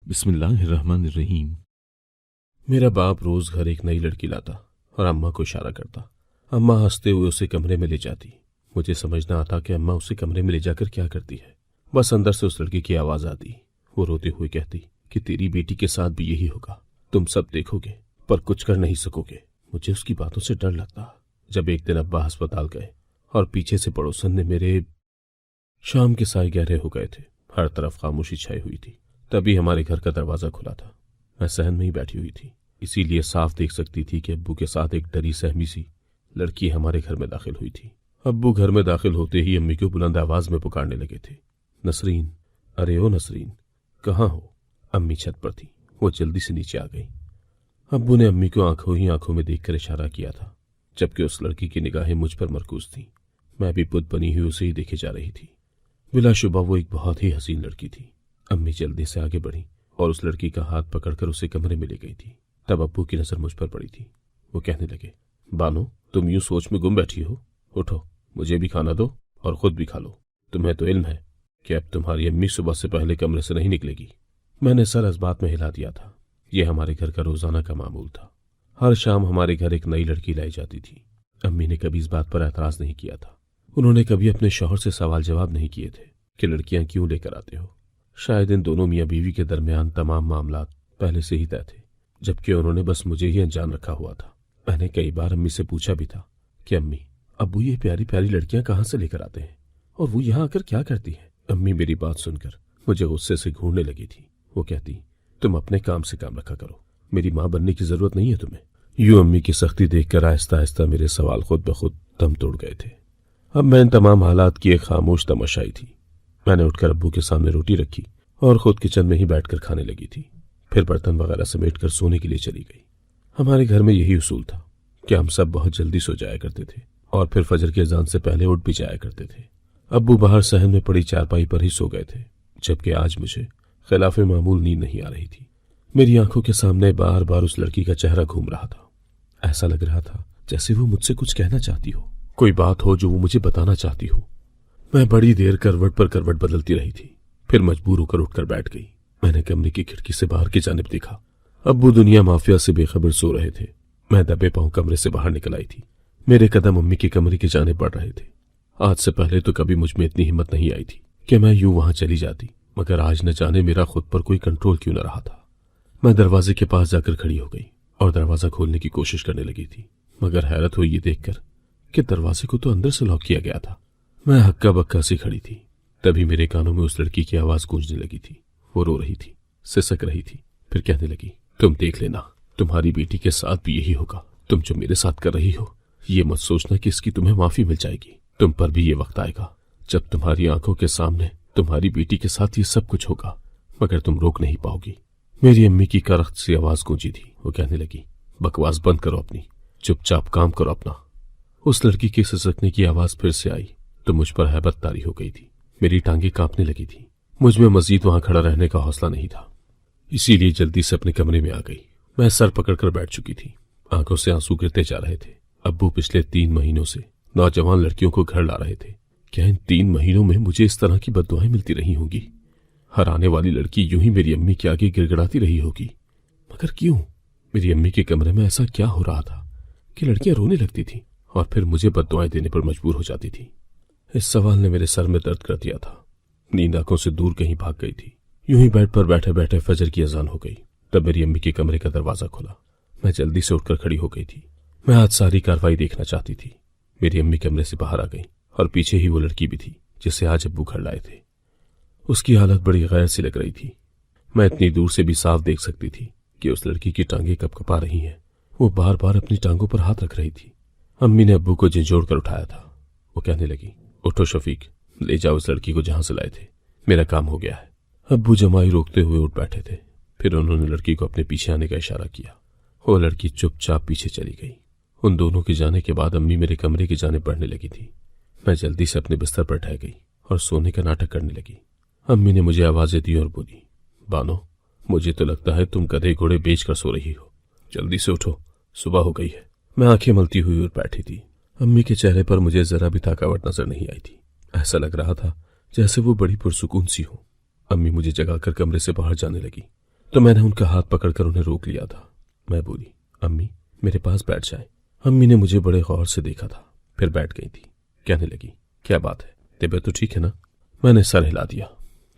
बिस्मिल्लाहिर्रहमानिर्रहीम। मेरा बाप रोज घर एक नई लड़की लाता और अम्मा को इशारा करता। अम्मा हंसते हुए उसे कमरे में ले जाती। मुझे समझ न आता कि अम्मा उसे कमरे में ले जाकर क्या करती है। बस अंदर से उस लड़की की आवाज आती। वो रोते हुए कहती कि तेरी बेटी के साथ भी यही होगा, तुम सब देखोगे पर कुछ कर नहीं सकोगे। मुझे उसकी बातों से डर लगता। जब एक दिन अब्बा अस्पताल गए और पीछे से पड़ोसन ने मेरे शाम के साए गहरे हो गए थे। हर तरफ खामोशी छाई हुई थी। तभी हमारे घर का दरवाजा खुला था। मैं सहन में ही बैठी हुई थी, इसीलिए साफ देख सकती थी कि अब्बू के साथ एक डरी सहमी सी लड़की हमारे घर में दाखिल हुई थी। अब्बू घर में दाखिल होते ही अम्मी को बुलंद आवाज में पुकारने लगे थे, नसरीन, अरे ओ नसरीन, कहाँ हो? अम्मी छत पर थी। वो जल्दी से नीचे आ गई। अब्बू ने अम्मी को आंखों ही आंखों में देखकर इशारा किया था, जबकि उस लड़की की निगाहें मुझ पर मरकूज थीं। मैं भी बुत बनी हुई उसे ही देखे जा रही थी। बिलाशुबा वो एक बहुत ही हसीन लड़की थी। अम्मी जल्दी से आगे बढ़ी और उस लड़की का हाथ पकड़कर उसे कमरे में ले गई थी। तब अब्बू की नजर मुझ पर पड़ी थी। वो कहने लगे, बानो, तुम यूं सोच में गुम बैठी हो, उठो, मुझे भी खाना दो और खुद भी खा लो। तुम्हें तो इल्म है कि अब तुम्हारी अम्मी सुबह से पहले कमरे से नहीं निकलेगी। मैंने सर इस बात में हिला दिया था। यह हमारे घर का रोजाना का मामूल था। हर शाम हमारे घर एक नई लड़की लाई जाती थी। अम्मी ने कभी इस बात पर एतराज नहीं किया था। उन्होंने कभी अपने शौहर से सवाल जवाब नहीं किए थे कि लड़कियां क्यों लेकर आते हो। शायद इन दोनों मियाँ बीवी के दरमियान तमाम मामलात पहले से ही तय थे, जबकि उन्होंने बस मुझे ही अनजान रखा हुआ था। मैंने कई बार अम्मी से पूछा भी था कि अम्मी, अब्बू ये प्यारी प्यारी लड़कियां कहाँ से लेकर आते हैं और वो यहाँ आकर क्या करती हैं? अम्मी मेरी बात सुनकर मुझे गुस्से से घूरने लगी थी। वो कहती, तुम अपने काम से काम रखा करो, मेरी माँ बनने की जरूरत नहीं है तुम्हें। यूं अम्मी की सख्ती देखकर आहिस्ता आहिस्ता मेरे सवाल खुद ब खुद दम तोड़ गए थे। अब मैं इन तमाम हालात की एक खामोश तमाशाई थी। मैंने उठकर अब्बू के सामने रोटी रखी और खुद किचन में ही बैठकर खाने लगी थी। फिर बर्तन वगैरह समेटकर सोने के लिए चली गई। हमारे घर में यही उसूल था कि हम सब बहुत जल्दी सो जाया करते थे और फिर फजर की अजान से पहले उठ भी जाया करते थे। अब्बू बाहर सहन में पड़ी चारपाई पर ही सो गए थे, जबकि आज मुझे खिलाफ मामूल नींद नहीं आ रही थी। मेरी आंखों के सामने बार बार उस लड़की का चेहरा घूम रहा था। ऐसा लग रहा था जैसे वो मुझसे कुछ कहना चाहती हो, कोई बात हो जो वो मुझे बताना चाहती हो। मैं बड़ी देर करवट पर करवट बदलती रही थी, फिर मजबूर होकर उठकर बैठ गई। मैंने कमरे की खिड़की से बाहर की जानिब देखा। अब्बू दुनिया माफिया से बेखबर सो रहे थे। मैं दबे पांव कमरे से बाहर निकल आई थी। मेरे कदम अम्मी के कमरे की जानिब बढ़ रहे थे। आज से पहले तो कभी मुझ में इतनी हिम्मत नहीं आई थी कि मैं यूं वहां चली जाती, मगर आज न जाने मेरा खुद पर कोई कंट्रोल क्यों न रहा था। मैं दरवाजे के पास जाकर खड़ी हो गई और दरवाजा खोलने की कोशिश करने लगी थी, मगर हैरत हुई ये देखकर कि दरवाजे को तो अंदर से लॉक किया गया था। मैं हक्का बक्का सी खड़ी थी। तभी मेरे कानों में उस लड़की की आवाज गूंजने लगी थी। वो रो रही थी, सिसक रही थी, फिर कहने लगी, तुम देख लेना, तुम्हारी बेटी के साथ भी यही होगा। तुम जो मेरे साथ कर रही हो, ये मत सोचना कि इसकी तुम्हें माफी मिल जाएगी। तुम पर भी ये वक्त आएगा जब तुम्हारी आंखों के सामने तुम्हारी बेटी के साथ ये सब कुछ होगा, मगर तुम रोक नहीं पाओगी। मेरी अम्मी की करख्त सी आवाज गूंजी थी। वो कहने लगी, बकवास बंद करो अपनी, चुपचाप काम करो अपना। उस लड़की के सिसकने की आवाज फिर से आई तो मुझ पर हैबत तारी हो गई थी। मेरी टांगें कांपने लगी थी। मुझ में मजीद वहां खड़ा रहने का हौसला नहीं था, इसीलिए जल्दी से अपने कमरे में आ गई। मैं सर पकड़कर बैठ चुकी थी। आंखों से आंसू गिरते जा रहे थे। अब्बू पिछले 3 महीनों से नौजवान लड़कियों को घर ला रहे थे। क्या इन 3 महीनों में मुझे इस तरह की बद्दुआएं मिलती रही होंगी? हर आने वाली लड़की यूं ही मेरी अम्मी के आगे गिड़गिड़ाती रही होगी, मगर क्यों? मेरी अम्मी के कमरे में ऐसा क्या हो रहा था कि लड़कियां रोने लगती थी और फिर मुझे बद्दुआएं देने पर मजबूर हो जाती थी? इस सवाल ने मेरे सर में दर्द कर दिया था। नींद आंखों से दूर कहीं भाग गई थी। यूं ही बेड पर बैठे बैठे फजर की अजान हो गई। तब मेरी अम्मी के कमरे का दरवाजा खुला। मैं जल्दी से उठकर खड़ी हो गई थी। मैं आज सारी कार्रवाई देखना चाहती थी। मेरी अम्मी कमरे से बाहर आ गई और पीछे ही वो लड़की भी थी जिसे आज अब्बू घर लाए थे। उसकी हालत बड़ी गैर सी लग रही थी। मैं इतनी दूर से भी साफ देख सकती थी कि उस लड़की की टांगें कपकपा रही हैं। वो बार बार अपनी टांगों पर हाथ रख रही थी। अम्मी ने अब्बू को झिझोड़ कर उठाया था। वो कहने लगी, उठो शफीक, ले जाओ उस लड़की को जहां से लाए थे, मेरा काम हो गया है। अब्बू जमाई रोकते हुए उठ बैठे थे। फिर उन्होंने लड़की को अपने पीछे आने का इशारा किया। वो लड़की चुपचाप पीछे चली गई। उन दोनों के जाने के बाद अम्मी मेरे कमरे की जानिब बढ़ने लगी थी। मैं जल्दी से अपने बिस्तर पर ठह गई और सोने का नाटक करने लगी। अम्मी ने मुझे आवाजें दी और बोली, बानो, मुझे तो लगता है तुम गधे घोड़े बेच कर सो रही हो। जल्दी से उठो, सुबह हो गई है। मैं आंखें मलती हुई उठ बैठी थी। अम्मी के चेहरे पर मुझे जरा भी थकावट नजर नहीं आई थी। ऐसा लग रहा था जैसे वो बड़ी पुरसुकून सी हो। अम्मी मुझे जगाकर कमरे से बाहर जाने लगी। तो मैंने उनका हाथ पकड़कर उन्हें रोक लिया था। मैं बोली, अम्मी मेरे पास बैठ जाए। अम्मी ने मुझे बड़े गौर से देखा था, फिर बैठ गई थी। कहने लगी, क्या बात है, तबीयत तो ठीक है ना? मैंने सर हिला दिया,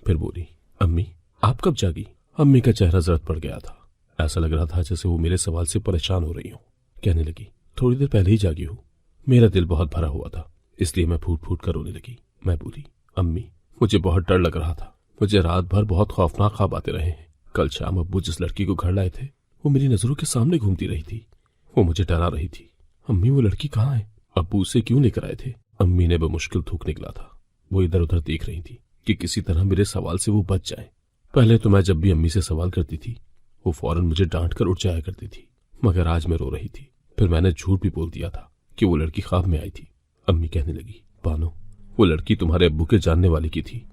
फिर बोली, अम्मी आप कब जागी? अम्मी का चेहरा जर्द पड़ गया था। ऐसा लग रहा था जैसे वो मेरे सवाल से परेशान हो रही हो। कहने लगी, थोड़ी देर पहले ही जागी हूँ। मेरा दिल बहुत भरा हुआ था, इसलिए मैं फूट फूट कर रोने लगी। मैं बोली, अम्मी मुझे बहुत डर लग रहा था। मुझे रात भर बहुत खौफनाक ख्वाब आते रहे हैं। कल शाम अब्बू जिस लड़की को घर लाए थे वो मेरी नजरों के सामने घूमती रही थी। वो मुझे डरा रही थी। अम्मी वो लड़की कहाँ है? अब्बू उसे क्यों लेकर आए थे? अम्मी ने बेमुश्किल थूक निकला था। वो इधर उधर देख रही थी कि किसी तरह मेरे सवाल से वो बच जाए। पहले तो मैं जब भी अम्मी से सवाल करती थी वो फौरन मुझे डांट कर उठ जाया करती थी, मगर आज मैं रो रही थी। फिर मैंने झूठ भी बोल दिया था कि वो लड़की ख्वाब में आई थी। अम्मी कहने लगी, बानो वो लड़की तुम्हारे अब्बू के जानने वाली की थी।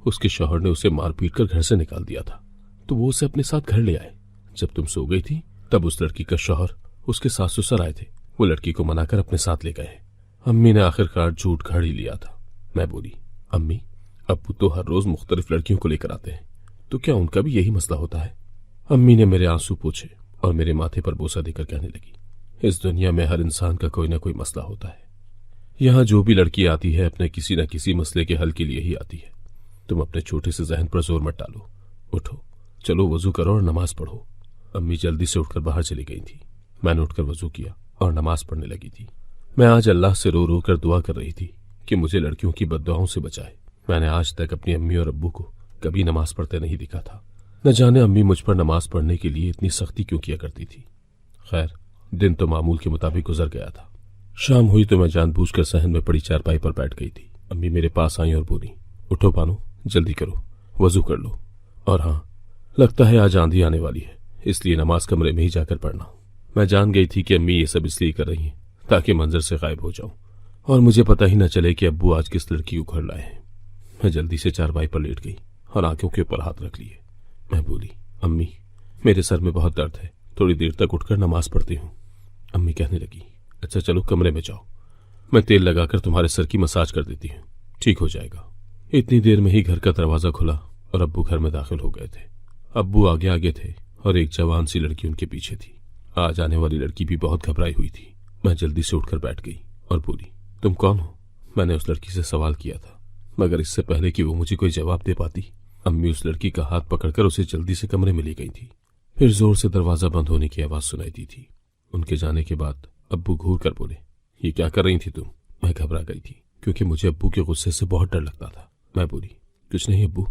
उसके शौहर ने उसे मार पीट कर घर से निकाल दिया था, तो वो उसे अपने साथ घर ले आए। जब तुम सो गई थी तब उस लड़की का शौहर उसके सास ससुर आए थे। वो लड़की को मनाकर अपने साथ ले गए। अम्मी ने आखिरकार झूठ घड़ ही लिया था। मैं बोली, अम्मी अब्बू तो हर रोज मुख्तलिफ लड़कियों को लेकर आते हैं, तो क्या उनका भी यही मसला होता है? अम्मी ने मेरे आंसू पोंछे और मेरे माथे पर बोसा देकर कहने लगी, इस दुनिया में हर इंसान का कोई ना कोई मसला होता है। यहाँ जो भी लड़की आती है अपने किसी न किसी मसले के हल के लिए ही आती है। तुम अपने छोटे से जहन पर जोर मत डालो। उठो, चलो वजू करो और नमाज पढ़ो। अम्मी जल्दी से उठकर बाहर चली गई थी। मैंने उठकर वजू किया और नमाज पढ़ने लगी थी। मैं आज अल्लाह से रो रो कर दुआ कर रही थी कि मुझे लड़कियों की बद्दुआओं से बचाए। मैंने आज तक अपनी अम्मी और अब्बू को कभी नमाज पढ़ते नहीं देखा था। न जाने अम्मी मुझ पर नमाज पढ़ने के लिए इतनी सख्ती क्यों किया करती थी। खैर, दिन तो मामूल के मुताबिक गुजर गया था। शाम हुई तो मैं जानबूझकर सहन में पड़ी चारपाई पर बैठ गई थी। अम्मी मेरे पास आई और बोली, उठो बानो, जल्दी करो, वजू कर लो। और हाँ, लगता है आज आंधी आने वाली है, इसलिए नमाज कमरे में ही जाकर पढ़ना। मैं जान गई थी कि अम्मी ये सब इसलिए कर रही हैं ताकि मंजर से गायब हो जाऊं और मुझे पता ही न चले कि अब्बू आज किस लड़की को घर लाए हैं। मैं जल्दी से चारपाई पर लेट गई और आंखों के ऊपर हाथ रख लिए। मैं बोली, अम्मी मेरे सर में बहुत दर्द है, थोड़ी देर तक उठकर नमाज पढ़ती हूँ। अम्मी कहने लगी, अच्छा चलो कमरे में जाओ, मैं तेल लगाकर तुम्हारे सर की मसाज कर देती हूँ, ठीक हो जाएगा। इतनी देर में ही घर का दरवाजा खुला और अब्बू घर में दाखिल हो गए थे। अब्बू आगे आगे थे और एक जवान सी लड़की उनके पीछे थी। आज आने वाली लड़की भी बहुत घबराई हुई थी। मैं जल्दी से उठकर बैठ गई और बोली, तुम कौन हो? मैंने उस लड़की से सवाल किया था, मगर इससे पहले कि वो मुझे कोई जवाब दे पाती अम्मी उस लड़की का हाथ पकड़कर उसे जल्दी से कमरे में ले गई थी। फिर जोर से दरवाजा बंद होने की आवाज सुनाई दी थी। उनके जाने के बाद अब्बू घूर कर बोले, ये क्या कर रही थी तुम? मैं घबरा गई थी क्योंकि मुझे अब्बू के गुस्से से बहुत डर लगता था। मैं बोली, कुछ नहीं अब्बू,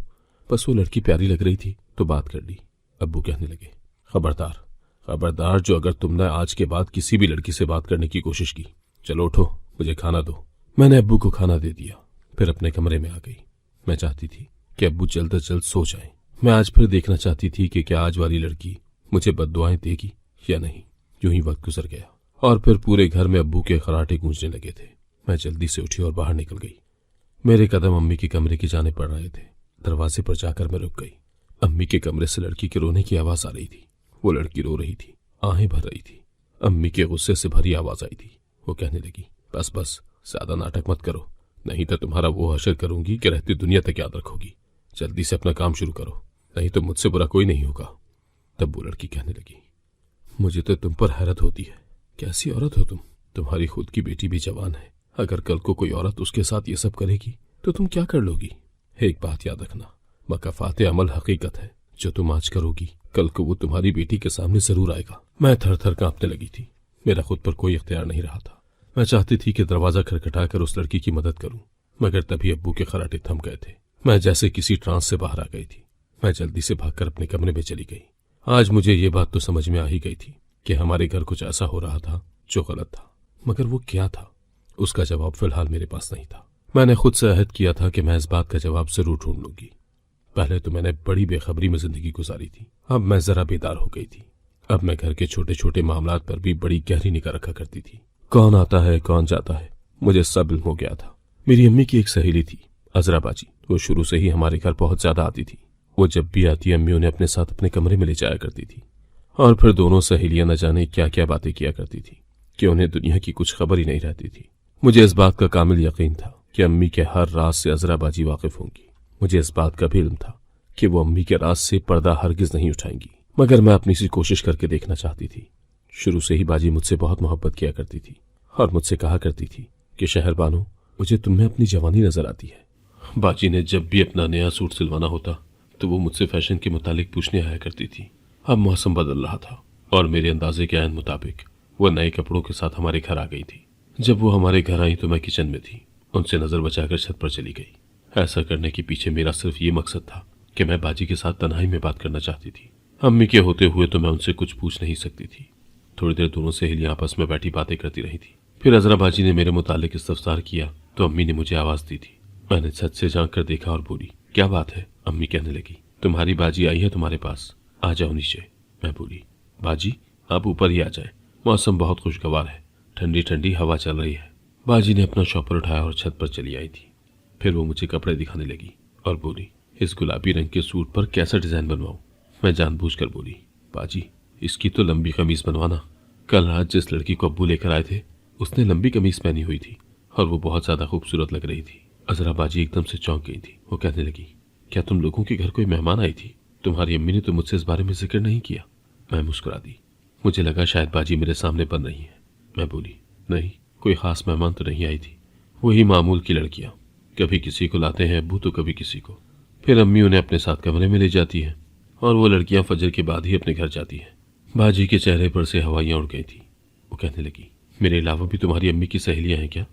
बस वो लड़की प्यारी लग रही थी तो बात कर ली। अब्बू कहने लगे, खबरदार खबरदार, जो अगर तुमने आज के बाद किसी भी लड़की से बात करने की कोशिश की, चलो उठो, मुझे खाना दो। मैंने अब्बू को खाना दे दिया, फिर अपने कमरे में आ गई। मैं चाहती थी कि अब्बू जल्द से जल्द सो जाए। मैं आज फिर देखना चाहती थी कि क्या आज वाली लड़की मुझे बद्दुआएं देगी या नहीं। यूं ही वक्त गुजर गया और फिर पूरे घर में अब्बू के खराटे गूंजने लगे थे। मैं जल्दी से उठी और बाहर निकल गई। मेरे कदम अम्मी के कमरे की जाने पड़ रहे थे। दरवाजे पर जाकर मैं रुक गई। अम्मी के कमरे से लड़की के रोने की आवाज आ रही थी। वो लड़की रो रही थी, आहें भर रही थी। अम्मी के गुस्से से भरी आवाज आई थी। वो कहने लगी, बस बस, ज्यादा नाटक मत करो, नहीं तो तुम्हारा वो हशर करूंगी कि रहती दुनिया तक याद रखोगी। जल्दी से अपना काम शुरू करो, नहीं तो मुझसे बुरा कोई नहीं होगा। तब वो लड़की कहने लगी, मुझे तो तुम पर हैरत होती है, कैसी औरत हो तुम? तुम्हारी खुद की बेटी भी जवान है, अगर कल को कोई औरत उसके साथ ये सब करेगी तो तुम क्या कर लोगी? एक बात याद रखना, मकाफात अमल हकीकत है। जो तुम आज करोगी कल को वो तुम्हारी बेटी के सामने जरूर आएगा। मैं थर थर कांपने लगी थी। मेरा खुद पर कोई इख्तियार नहीं रहा था। मैं चाहती थी कि दरवाजा खटखटाकर उस लड़की की मदद करूं, मगर तभी अब्बू के खराटे थम गए थे। मैं जैसे किसी ट्रांस से बाहर आ गई थी। मैं जल्दी से भागकर अपने कमरे में चली गई। आज मुझे ये बात तो समझ में आ ही गई थी कि हमारे घर कुछ ऐसा हो रहा था जो गलत था, मगर वो क्या था उसका जवाब फिलहाल मेरे पास नहीं था। मैंने खुद से अहद किया था कि मैं इस बात का जवाब जरूर ढूंढ लूंगी। पहले तो मैंने बड़ी बेखबरी में जिंदगी गुजारी थी, अब मैं जरा बेदार हो गई थी। अब मैं घर के छोटे छोटे मामलात पर भी बड़ी गहरी निगाह रखा करती थी। कौन आता है कौन जाता है मुझे सब इल्म हो गया था। मेरी अम्मी की एक सहेली थी अजरा बाजी, वो शुरू से ही हमारे घर बहुत ज्यादा आती थी। वो जब भी आती अम्मी उन्हें अपने साथ अपने कमरे में ले जाया करती थी और फिर दोनों सहेलियां न जाने क्या क्या बातें किया करती थी कि उन्हें दुनिया की कुछ खबर ही नहीं रहती थी। मुझे इस बात का कामिल यकीन था कि अम्मी के हर राज से अजरा बाजी वाकिफ होंगी। मुझे इस बात का भी इल्म था कि वो अम्मी के राज से पर्दा हरगिज नहीं उठाएंगी, मगर मैं अपनी सी कोशिश करके देखना चाहती थी। शुरू से ही बाजी मुझसे बहुत मोहब्बत किया करती थी और मुझसे कहा करती थी कि शहर बानो, मुझे तुम में अपनी जवानी नजर आती है। बाजी ने जब भी अपना नया सूट सिलवाना होता तो वो मुझसे फैशन के मुतालिक पूछने आया करती थी। अब मौसम बदल रहा था और मेरे अंदाजे के ऐन मुताबिक वो नए कपड़ों के साथ हमारे घर आ गई थी। जब वो हमारे घर आई तो मैं किचन में थी। उनसे नजर बचाकर छत पर चली गई। ऐसा करने के पीछे मेरा सिर्फ ये मकसद था कि मैं बाजी के साथ तन्हाई में बात करना चाहती थी। अम्मी के होते हुए तो मैं उनसे कुछ पूछ नहीं सकती थी। थोड़ी देर दोनों सहेलियां आपस में बैठी बातें करती रही थी। फिर अजरा बाजी ने मेरे मुतालिक इस्तफसार किया तो अम्मी ने मुझे आवाज दी थी। मैंने छत से झांक कर देखा और बोली, क्या बात है? अम्मी कहने लगी, तुम्हारी बाजी आई है तुम्हारे पास, आ जाओ नीचे। मैं बोली, बाजी आप ऊपर ही आ जाए, मौसम बहुत खुशगवार है, ठंडी ठंडी हवा चल रही है। बाजी ने अपना शॉपर उठाया और छत पर चली आई थी। फिर वो मुझे कपड़े दिखाने लगी और बोली, इस गुलाबी रंग के सूट पर कैसा डिजाइन बनवाऊं? मैं जानबूझकर बोली, बाजी इसकी तो लंबी कमीज बनवाना। कल रात जिस लड़की को अब्बू लेकर आए थे उसने लंबी कमीज पहनी हुई थी और वो बहुत ज्यादा खूबसूरत लग रही थी। अजरा बाजी एकदम से चौंक गई थी। वो कहने लगी, क्या तुम लोगों के घर कोई मेहमान आई थी? तुम्हारी अम्मी ने तो मुझसे इस बारे में जिक्र नहीं किया। मैं मुस्कुरा दी। मुझे लगा शायद बाजी मेरे सामने बन रही है। मैं बोली, नहीं, कोई खास मेहमान तो नहीं आई थी, वही मामूल की लड़कियां। कभी किसी को लाते हैं अब्बू तो कभी किसी को, फिर अम्मी उन्हें अपने साथ कमरे में ले जाती है और वो लड़कियां फजर के बाद ही अपने घर जाती हैं। बाजी के चेहरे पर से हवाइयां उड़ गई थी। वो कहने लगी, मेरे अलावा भी तुम्हारी अम्मी की सहेलियां हैं क्या?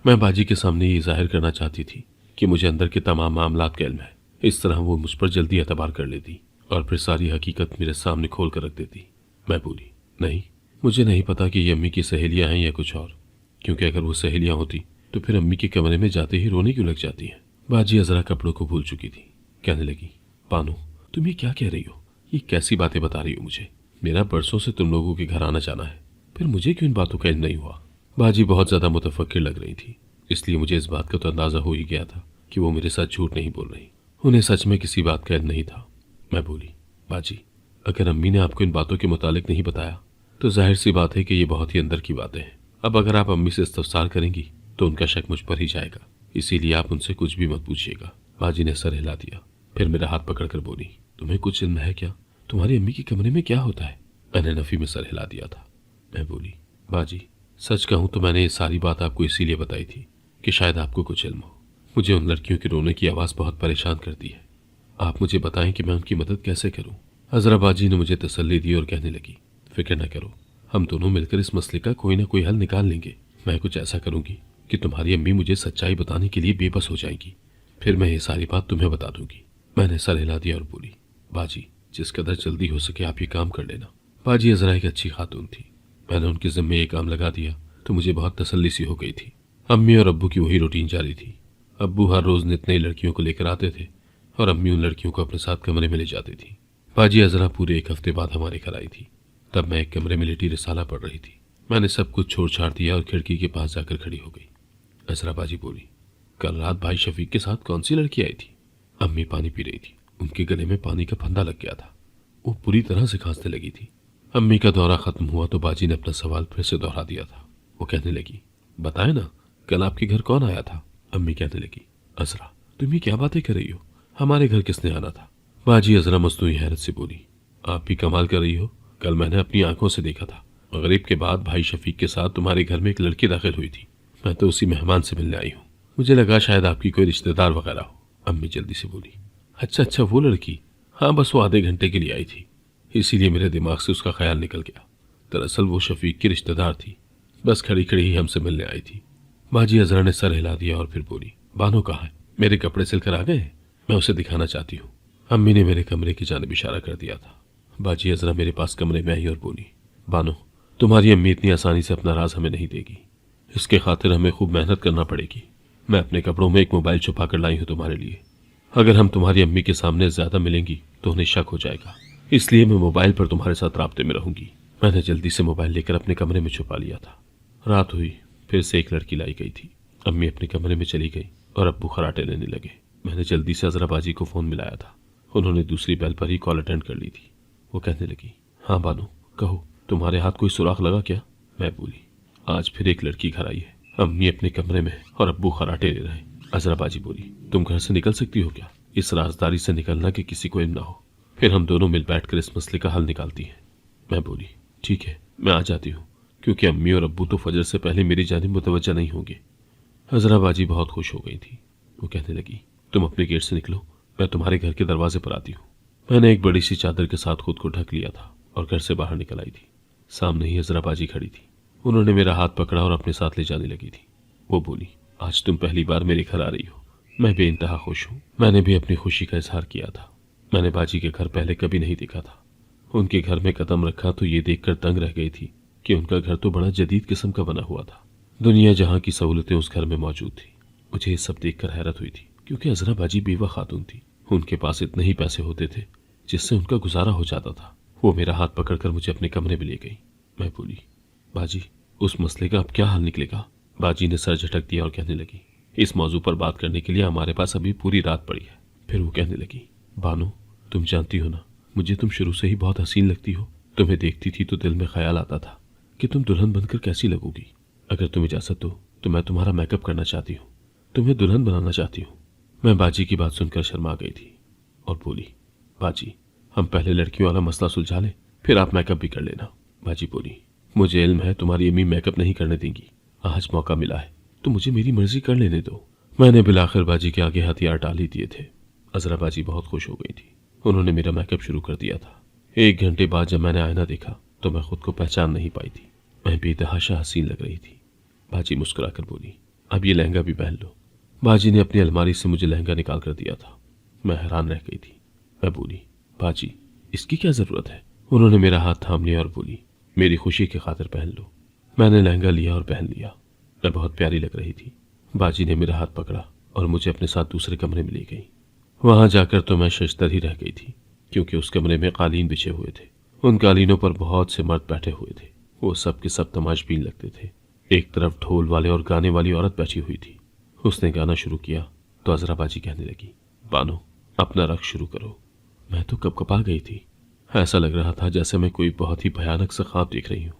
मैं बाजी के सामने ये जाहिर करना चाहती थी कि मुझे अंदर के तमाम मामलात का इल्म है। इस तरह वो मुझ पर जल्दी एतबार कर लेती और फिर सारी हकीकत मेरे सामने खोल कर रख देती। मैं बोली, नहीं, मुझे नहीं पता कि ये अम्मी की सहेलियां हैं या कुछ और, क्योंकि अगर वो सहेलियां होती तो फिर अम्मी के कमरे में जाते ही रोने क्यों लग जाती हैं? बाजी अजरा कपड़ों को भूल चुकी थी। कहने लगी, पानो तुम ये क्या कह रही हो? ये कैसी बातें बता रही हो मुझे? मेरा बरसों से तुम लोगों के घर आना जाना है, फिर मुझे क्यों इन बातों का इल्म नहीं हुआ? बाजी बहुत ज्यादा मुतफक्किर लग रही थी, इसलिए मुझे इस बात का तो अंदाजा हो ही गया था कि वो मेरे साथ झूठ नहीं बोल रही। उन्हें सच में किसी बात का इल्म नहीं था। मैं बोली, बाजी अगर अम्मी ने आपको इन बातों के मुतालिक नहीं बताया तो जाहिर सी बात है कि ये बहुत ही अंदर की बातें हैं। अब अगर आप अम्मी से इस्तफसार करेंगी तो उनका शक मुझ पर ही जाएगा, इसीलिए आप उनसे कुछ भी मत पूछिएगा। बाजी ने सर हिला दिया। फिर मेरा हाथ पकड़कर बोली, तुम्हें कुछ इल्म है क्या? तुम्हारी अम्मी के कमरे में क्या होता है? मैंने नफी में सर हिला दिया था। मैं बोली, बाजी सच कहूं तो मैंने ये सारी बात आपको इसीलिए बताई थी कि शायद आपको कुछ इल्म हो। मुझे उन लड़कियों के रोने की आवाज़ बहुत परेशान करती है। आप मुझे बताएं कि मैं उनकी मदद कैसे करूं। अजरा बाजी ने मुझे तसल्ली दी और कहने लगी, फिक्र न करो, हम दोनों मिलकर इस मसले का कोई ना कोई हल निकाल लेंगे। मैं कुछ ऐसा करूंगी कि तुम्हारी अम्मी मुझे सच्चाई बताने के लिए बेबस हो जाएंगी, फिर मैं ये सारी बात तुम्हें बता दूंगी। मैंने सर हिला दिया और बोली, बाजी जिस कदर जल्दी हो सके आप ये काम कर लेना। बाजी अजरा एक अच्छी खातून थी। मैंने उनके जिम्मे ये काम लगा दिया तो मुझे बहुत तसल्ली सी हो गई थी। अम्मी और अब्बू की वही रूटीन जारी थी। अब्बू हर रोज नित नई लड़कियों को लेकर आते थे और अम्मी उन लड़कियों को अपने साथ कमरे में ले जाती थी। बाजी अजरा पूरे एक हफ्ते बाद हमारे घर आई थी। तब मैं एक कमरे में लेटी रिसाला पढ़ रही थी। मैंने सब कुछ छोड़ छाड़ दिया और खिड़की के पास जाकर खड़ी हो गई। अजरा बाजी बोली, कल रात भाई शफीक के साथ कौन सी लड़की आई थी? अम्मी पानी पी रही थी। उनके गले में पानी का फंदा लग गया था। वो पूरी तरह से खांसने लगी थी। अम्मी का दौरा खत्म हुआ तो बाजी ने अपना सवाल फिर से दोहरा दिया था। वो कहने लगी, बताए ना, कल आपके घर कौन आया था? अम्मी कहने लगी, अजरा तुम ये क्या बातें कर रही हो? हमारे घर किसने आना था? बाजी अजरा मसनूई हैरत से बोली, आप भी कमाल कर रही हो। कल मैंने अपनी आंखों से देखा था। मगरिब के बाद भाई शफीक के साथ तुम्हारे घर में एक लड़की दाखिल हुई थी। मैं तो उसी मेहमान से मिलने आई हूँ। मुझे लगा शायद आपकी कोई रिश्तेदार वगैरह हो। अम्मी जल्दी से बोली, अच्छा वो लड़की? हाँ बस वो आधे घंटे के लिए आई थी, इसीलिए मेरे दिमाग से उसका ख्याल निकल गया। दरअसल वो शफीक की रिश्तेदार थी, बस खड़ी खड़ी ही हमसे मिलने आई थी। बाजी अजरा ने सर हिला दिया और फिर बोली, बानो कहाँ है? मेरे कपड़े सिलकर आ गए? मैं उसे दिखाना चाहती हूँ। अम्मी ने मेरे कमरे की जानिब इशारा कर दिया था। बाजी अजरा मेरे पास कमरे में आई और बोली, बानो तुम्हारी अम्मी इतनी आसानी से अपना राज हमें नहीं देगी। इसके खातिर हमें खूब मेहनत करना पड़ेगी। मैं अपने कपड़ों में एक मोबाइल छुपा कर लाई हूँ तुम्हारे लिए। अगर हम तुम्हारी अम्मी के सामने ज्यादा मिलेंगी तो उन्हें शक हो जाएगा, इसलिए मैं मोबाइल पर तुम्हारे साथ राब्ते में रहूंगी। मैंने जल्दी से मोबाइल लेकर अपने कमरे में छुपा लिया था। रात हुई, फिर से एक लड़की लाई गई थी। अम्मी अपने कमरे में चली गई और अब्बू खराटे लेने लगे। मैंने जल्दी से अजरा बाजी को फोन मिलाया था। उन्होंने दूसरी बेल पर ही कॉल अटेंड कर ली थी। वो कहने लगी, हाँ बानो कहो, तुम्हारे हाथ कोई सुराख लगा क्या? मैं बोली, आज फिर एक लड़की घर आई है। अम्मी अपने कमरे में और अब्बू खराटे ले रहे हैं। अजरा बाजी बोली, तुम घर से निकल सकती हो क्या? इस राजदारी से निकलना कि किसी को इल्म ना हो। फिर हम दोनों मिल बैठकर इस मसले का हल निकालती हैं। मैं बोली, ठीक है, मैं आ जाती हूँ, क्योंकि अम्मी और अब्बू तो फजर से पहले मेरी जानिब मुतवज्जा नहीं होंगे। हजरा बाजी बहुत खुश हो गई थी। वो कहने लगी, तुम अपने गेट से निकलो, मैं तुम्हारे घर के दरवाजे पर आती हूँ। मैंने एक बड़ी सी चादर के साथ खुद को ढक लिया था और घर से बाहर निकल आई थी। सामने ही हजरा बाजी खड़ी थी। उन्होंने मेरा हाथ पकड़ा और अपने साथ ले जाने लगी थी। वो बोली, आज तुम पहली बार मेरे घर आ रही हो। मैं बेइंतहा खुश हूँ। मैंने भी अपनी खुशी का इजहार किया था। मैंने बाजी के घर पहले कभी नहीं देखा था। उनके घर में कदम रखा तो ये देखकर दंग रह गई थी कि उनका घर तो बड़ा जदीद किस्म का बना हुआ था। दुनिया जहाँ की सहूलतें उस घर में मौजूद थी। मुझे ये सब देखकर हैरत हुई थी, क्योंकि हजरा बाजी बेवा खातून थी। उनके पास इतने ही पैसे होते थे जिससे उनका गुजारा हो जाता था। वो मेरा हाथ पकड़कर मुझे अपने कमरे में ले गई। मैं बोली, बाजी, उस मसले का अब क्या हल निकलेगा? बाजी ने सर झटक दिया और कहने लगी, इस मौजू पर बात करने के लिए हमारे पास अभी पूरी रात पड़ी है। फिर वो कहने लगी, बानो, तुम जानती हो ना, मुझे तुम शुरू से ही बहुत हसीन लगती हो। तुम्हें देखती थी तो दिल में ख्याल आता था कि तुम दुल्हन बनकर कैसी लगोगी। अगर तुम इजाजत हो तो मैं तुम्हारा मेकअप करना चाहती हूँ, तुम्हें दुल्हन बनाना चाहती हूँ। मैं बाजी की बात सुनकर शर्मा गई थी और बोली, बाजी, हम पहले लड़कियों वाला मसला सुलझा लें, फिर आप मेकअप भी कर लेना। बाजी बोली, मुझे इल्म है तुम्हारी अम्मी मेकअप नहीं करने देंगी। आज मौका मिला है तो मुझे मेरी मर्जी कर लेने दो। मैंने बिलाखिर बाजी के आगे हथियार डाल ही दिए थे। अजरा बाजी बहुत खुश हो गई थी। उन्होंने मेरा मेकअप शुरू कर दिया था। 1 घंटे बाद जब मैंने आईना देखा तो मैं खुद को पहचान नहीं पाई थी। मैं बेतहाशा हसीन लग रही थी। बाजी मुस्कुराकर बोली, अब ये लहंगा भी पहन लो। बाजी ने अपनी अलमारी से मुझे लहंगा निकाल कर दिया था। मैं हैरान रह गई थी। मैं बोली, बाजी, इसकी क्या जरूरत है? उन्होंने मेरा हाथ थाम लिया और बोली, मेरी खुशी की खातिर पहन लो। मैंने लहंगा लिया और पहन लिया। मैं बहुत प्यारी लग रही थी। बाजी ने मेरा हाथ पकड़ा और मुझे अपने साथ दूसरे कमरे में ले गई। वहां जाकर तो मैं शशतर ही रह गई थी, क्योंकि उस कमरे में कालीन बिछे हुए थे। उन कालीनों पर बहुत से मर्द बैठे हुए थे। वो सब के सब तमाशबीन लगते थे। एक तरफ ढोल वाले और गाने वाली औरत बैठी हुई थी। उसने गाना शुरू किया तो अजरा बाजी कहने लगी, बानो, अपना रक्स शुरू करो। मैं तो कपकपा गई थी। ऐसा लग रहा था जैसे मैं कोई बहुत ही भयानक सा ख्वाब देख रही हूँ।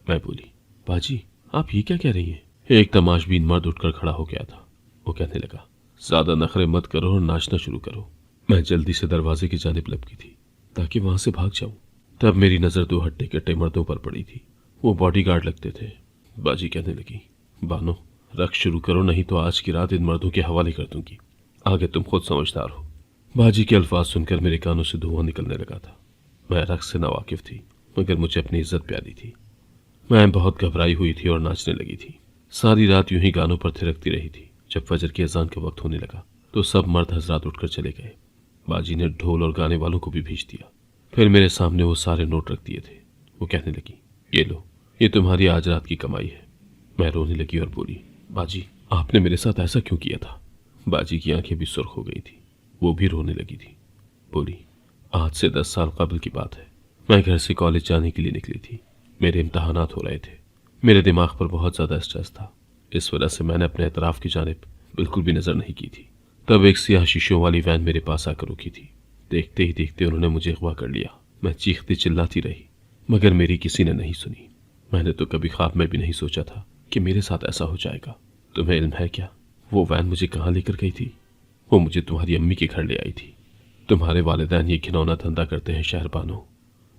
मैं बोली, बाजी, आप ये क्या कह रही हैं? एक तमाशबीन मर्द उठकर खड़ा हो गया था। वो कहने लगा, ज्यादा नखरे मत करो और नाचना शुरू करो। मैं जल्दी से दरवाजे की जानिब लपकी थी ताकि वहां से भाग जाऊं। तब मेरी नजर 2 हट्टे कट्टे मर्दों पर पड़ी थी। वो बॉडीगार्ड लगते थे। बाजी कहने लगी, बानो, रक्स शुरू करो, नहीं तो आज की रात इन मर्दों के हवाले कर दूंगी। आगे तुम खुद समझदार हो। बाजी के अल्फाज सुनकर मेरे कानों से धुआं निकलने लगा था। मैं रक्स से नावाकिफ थी, मगर मुझे अपनी इज्जत प्यारी थी। मैं बहुत घबराई हुई थी और नाचने लगी थी। सारी रात यूं ही गानों पर थिरकती रही थी। जब फजर की अजान का वक्त होने लगा तो सब मर्द हजरात उठकर चले गए। बाजी ने ढोल और गाने वालों को भी भेज दिया। फिर मेरे सामने वो सारे नोट रख दिए थे। वो कहने लगी, ये लो, ये तुम्हारी आज रात की कमाई है। मैं रोने लगी और बोली, बाजी, आपने मेरे साथ ऐसा क्यों किया था? बाजी की आंखें भी सुर्ख हो गई थी। वो भी रोने लगी थी। बोली, आज से 10 साल कबल की बात है। मैं घर से कॉलेज जाने के लिए निकली थी। मेरे इम्तहानात हो रहे थे। मेरे दिमाग पर बहुत ज़्यादा स्ट्रेस था। इस वजह से मैंने अपने एतराफ़ की जानिब बिल्कुल भी नज़र नहीं की थी। तब एक सियाह शीशों वाली वैन मेरे पास आकर रुकी थी। देखते ही देखते उन्होंने मुझे अगवा कर लिया। मैं चीखती चिल्लाती रही, मगर मेरी किसी ने नहीं सुनी। मैंने तो कभी ख्वाब में भी नहीं सोचा था कि मेरे साथ ऐसा हो जाएगा। तुम्हें इल्म है क्या, वो वैन मुझे कहाँ लेकर गई थी? वो मुझे तुम्हारी अम्मी के घर ले आई थी। तुम्हारे वालिदैन ये घिनौना धंधा करते हैं शहरबानो।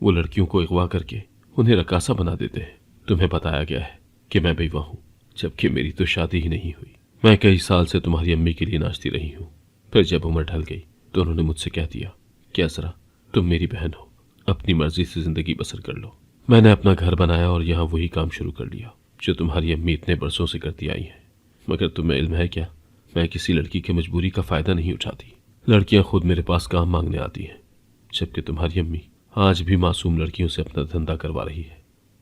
वो लड़कियों को अगवा करके उन्हें रकासा बना देते हैं। तुम्हें बताया गया है कि मैं बेवा हूँ, जबकि मेरी तो शादी ही नहीं हुई। मैं कई साल से तुम्हारी अम्मी के लिए नाचती रही हूँ। फिर जब उम्र ढल गई तो उन्होंने मुझसे कह दिया कि असरा, तुम मेरी बहन हो, अपनी मर्जी से जिंदगी बसर कर लो। मैंने अपना घर बनाया और यहाँ वही काम शुरू कर लिया जो तुम्हारी अम्मी इतने बरसों से करती आई है। मगर तुम्हें इल्म है क्या, मैं किसी लड़की की मजबूरी का फ़ायदा नहीं उठाती। लड़कियां खुद मेरे पास काम मांगने आती हैं, जबकि तुम्हारी अम्मी आज भी मासूम लड़कियों से अपना धंधा करवा रही है।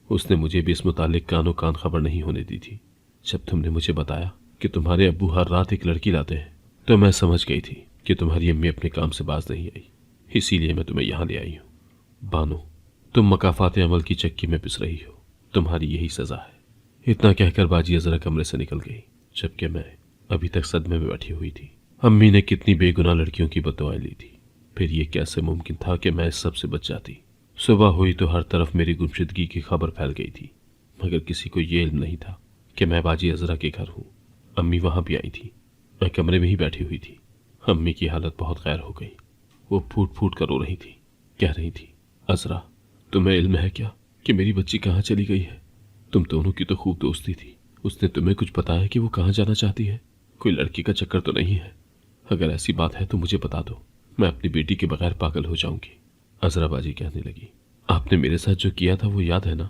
उसने मुझे भी इस मुतालिक कानो कान खबर नहीं होने दी थी। जब तुमने मुझे बताया कि तुम्हारे अब्बू हर रात एक लड़की लाते हैं तो मैं समझ गई थी कि तुम्हारी अम्मी अपने काम से बाज नहीं आई। इसीलिए मैं तुम्हें यहाँ ले आई हूँ। बानो, तुम मकाफात अमल की चक्की में पिस रही हो। तुम्हारी यही सज़ा है। इतना कहकर बाजी अजरा कमरे से निकल गई, जबकि मैं अभी तक सदमे में बैठी हुई थी। अम्मी ने कितनी बेगुनाह लड़कियों की बददुआएं ली थी, फिर ये कैसे मुमकिन था कि मैं इस सब से बच जाती। सुबह हुई तो हर तरफ मेरी गुमशुदगी की खबर फैल गई थी, मगर किसी को ये इल्म नहीं था कि मैं बाजी अजरा के घर हूँ। अम्मी वहां भी आई थी। मैं कमरे में ही बैठी हुई थी। अम्मी की हालत बहुत गैर हो गई। वो फूट फूट कर रो रही थी। कह रही थी, अजरा, तुम्हें इल्म है क्या कि मेरी बच्ची कहाँ चली गई है? तुम दोनों की तो खूब दोस्ती थी। उसने तुम्हें कुछ बताया कि वो कहाँ जाना चाहती है? कोई लड़की का चक्कर तो नहीं है? अगर ऐसी बात है तो मुझे बता दो, मैं अपनी बेटी के बगैर पागल हो जाऊंगी। अजरा बाजी कहने लगी, आपने मेरे साथ जो किया था वो याद है ना?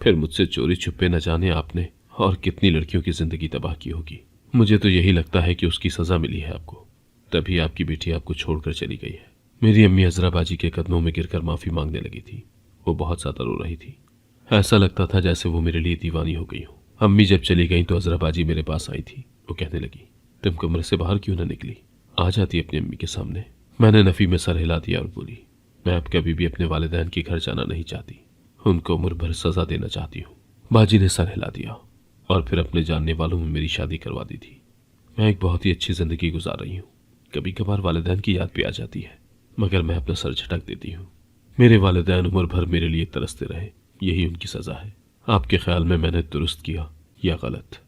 फिर मुझसे चोरी छुपे न जाने आपने और कितनी लड़कियों की जिंदगी तबाह की होगी। मुझे तो यही लगता है कि उसकी सजा मिली है आपको, तभी आपकी बेटी आपको छोड़कर चली गई है। मेरी अम्मी अजरा बाजी के कदमों में गिरकर माफी मांगने लगी थी। वो बहुत ज्यादा रो रही थी। ऐसा लगता था जैसे वो मेरे लिए दीवानी हो गई हो। अम्मी जब चली गई तो अजरा बाजी मेरे पास आई थी। वो कहने लगी, तुम कमरे से बाहर क्यों न निकली? आ जाती अपनी अम्मी के सामने। मैंने नफी में सर हिला दिया और बोली, मैं अब कभी भी अपने वालिदैन के घर जाना नहीं चाहती। उनको उम्र भर सजा देना चाहती हूँ। बाजी ने सर हिला दिया और फिर अपने जानने वालों में मेरी शादी करवा दी थी। मैं एक बहुत ही अच्छी जिंदगी गुजार रही हूँ। कभी कभार वालिदैन की याद भी आ जाती है, मगर मैं अपना सर झटक देती हूँ। मेरे वालिदैन उम्र भर मेरे लिए तरसते रहे, यही उनकी सजा है। आपके ख्याल में मैंने दुरुस्त किया या गलत?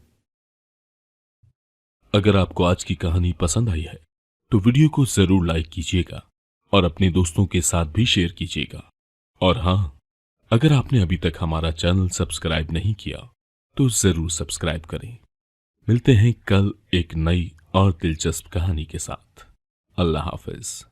अगर आपको आज की कहानी पसंद आई है तो वीडियो को जरूर लाइक कीजिएगा और अपने दोस्तों के साथ भी शेयर कीजिएगा। और हाँ, अगर आपने अभी तक हमारा चैनल सब्सक्राइब नहीं किया तो जरूर सब्सक्राइब करें। मिलते हैं कल एक नई और दिलचस्प कहानी के साथ। अल्लाह हाफिज।